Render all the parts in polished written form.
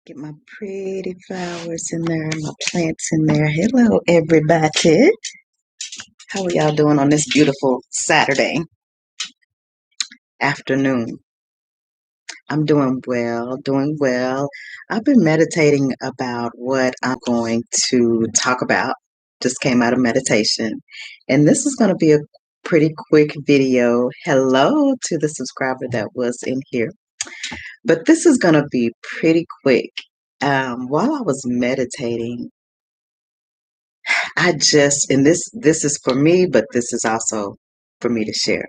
Get my pretty flowers in there, my plants in there. Hello, everybody. How are y'all doing on this beautiful Saturday afternoon? I'm doing well, doing well. I've been meditating about what I'm going to talk about. Just came out of meditation, and this is going to be a pretty quick video. Hello to the subscriber that was in here, but this is going to be pretty quick. While I was meditating, and this is for me, but this is also for me to share.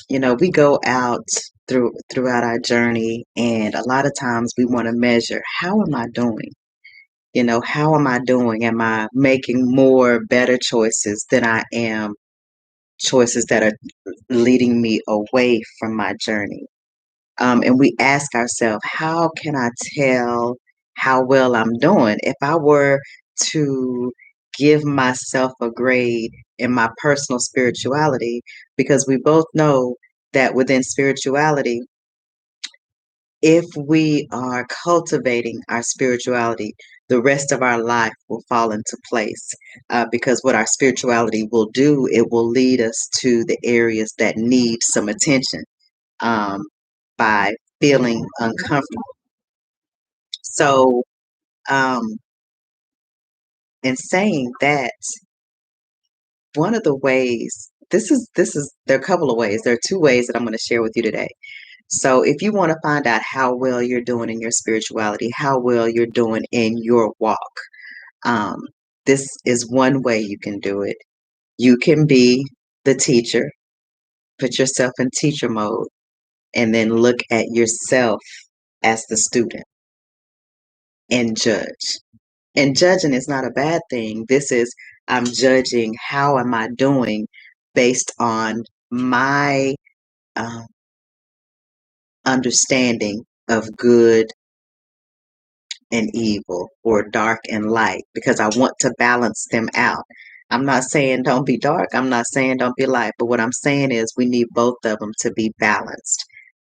You know, we go out throughout our journey, and a lot of times we want to measure, how am I doing? You know, how am I doing? Am I making more better choices than I am choices that are leading me away from my journey? And we ask ourselves, how can I tell how well I'm doing? If I were to give myself a grade in my personal spirituality, because we both know that within spirituality, if we are cultivating our spirituality, the rest of our life will fall into place. Because what our spirituality will do, it will lead us to the areas that need some attention. By feeling uncomfortable. So, um, in saying that, one of the ways, there are a couple of ways. There are two ways that I'm going to share with you today. So, if you want to find out how well you're doing in your spirituality, how well you're doing in your walk, um, this is one way you can do it. You can be the teacher, put yourself in teacher mode, and then look at yourself as the student and judge. And judging is not a bad thing. This is, I'm judging how am I doing based on my um, understanding of good and evil, or dark and light, because I want to balance them out. I'm not saying don't be dark. I'm not saying don't be light. But what I'm saying is we need both of them to be balanced,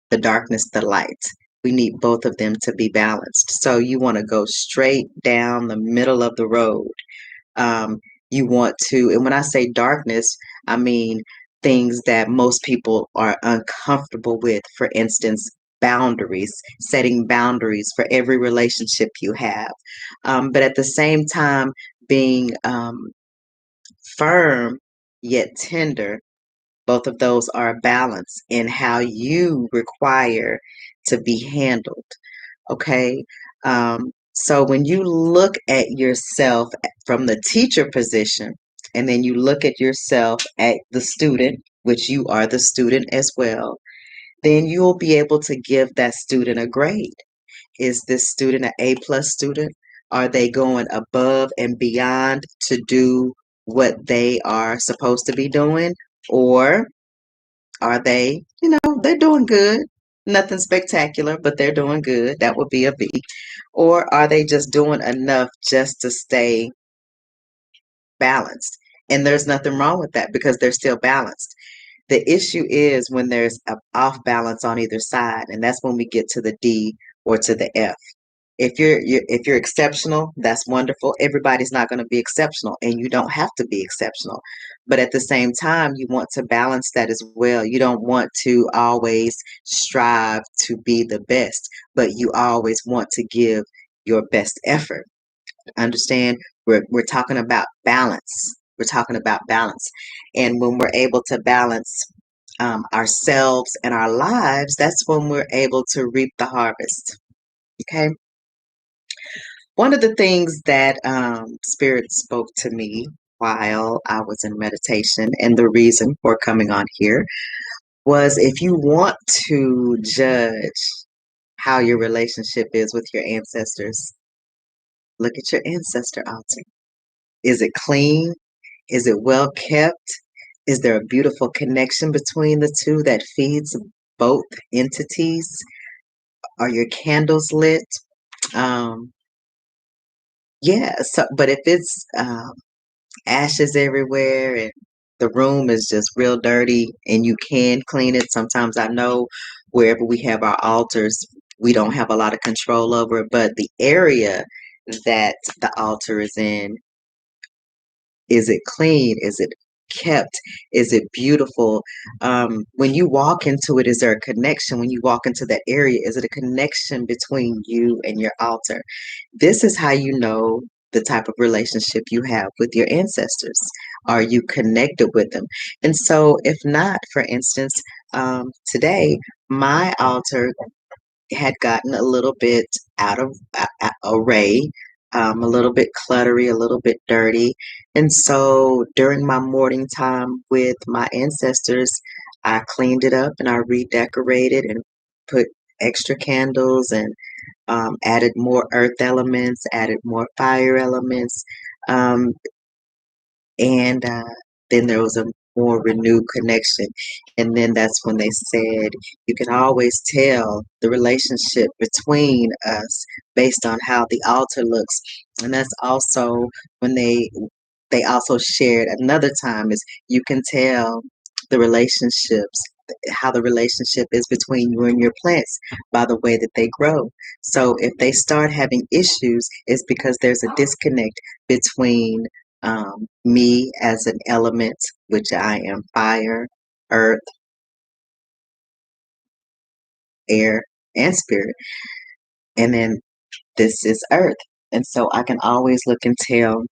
the darkness, the light. We need both of them to be balanced. So you want to go straight down the middle of the road. um, you want to, and when I say darkness, I mean things that most people are uncomfortable with. For instance, boundaries, setting boundaries for every relationship you have. But at the same time, being firm yet tender. Both of those are a balance in how you require to be handled. Okay. So when you look at yourself from the teacher position, and then you look at yourself at the student, which you are the student as well, then you'll be able to give that student a grade. Is this student an A plus student? Are they going above and beyond to do what they are supposed to be doing? Or are they, they're doing good. Nothing spectacular, but they're doing good. That would be a B. Or are they just doing enough just to stay balanced? And there's nothing wrong with that because they're still balanced. The issue is when there's an off balance on either side, and that's when we get to the D or to the F. If you're exceptional, that's wonderful. Everybody's not going to be exceptional, and you don't have to be exceptional. But at the same time, you want to balance that as well. You don't want to always strive to be the best, but you always want to give your best effort. Understand? We're talking about balance. We're talking about balance, and when we're able to balance ourselves and our lives, that's when we're able to reap the harvest. Okay. One of the things that Spirit spoke to me while I was in meditation, and the reason for coming on here, was if you want to judge how your relationship is with your ancestors, look at your ancestor altar. Is it clean? Is it well kept? Is there a beautiful connection between the two that feeds both entities? Are your candles lit? Um, yeah, so, but if it's ashes everywhere and the room is just real dirty and you can clean it. Sometimes I know wherever we have our altars, we don't have a lot of control over it, but the area that the altar is in, is it clean? Is it kept? Is it beautiful? When you walk into it, is there a connection? When you walk into that area, is it a connection between you and your altar? This is how you know the type of relationship you have with your ancestors. Are you connected with them? And so, if not, for instance, today, my altar had gotten a little bit out of array, a little bit cluttery, a little bit dirty. And so during my morning time with my ancestors, I cleaned it up and I redecorated and put extra candles and added more earth elements, added more fire elements. Um, and then there was a more renewed connection. And then that's when they said you can always tell the relationship between us based on how the altar looks. And that's also when they also shared another time is you can tell the relationships, how the relationship is between you and your plants by the way that they grow. So if they start having issues, it's because there's a disconnect between me as an element, which I am fire, earth, air, and spirit. And then this is earth. And so I can always look and tell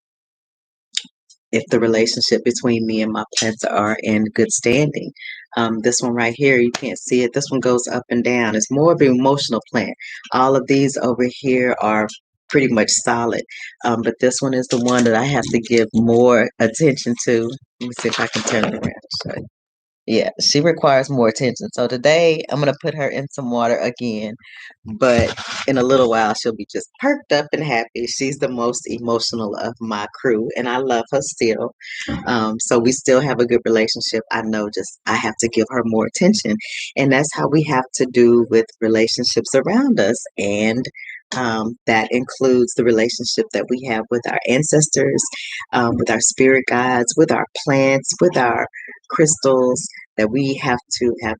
if the relationship between me and my plants are in good standing. This one right here, you can't see it. This one goes up and down. It's more of an emotional plant. All of these over here are pretty much solid. But this one is the one that I have to give more attention to. Let me see if I can turn it around and show you. Yeah, she requires more attention. So today I'm gonna put her in some water again, but in a little while she'll be just perked up and happy. She's the most emotional of my crew, and I love her still. So we still have a good relationship. I know just I have to give her more attention, and that's how we have to do with relationships around us, and that includes the relationship that we have with our ancestors, with our spirit guides, with our plants, with our crystals, that we have to have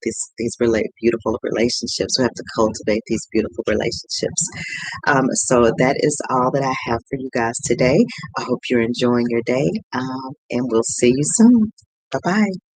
beautiful relationships. We have to cultivate these beautiful relationships. So that is all that I have for you guys today. I hope you're enjoying your day, and we'll see you soon. Bye bye.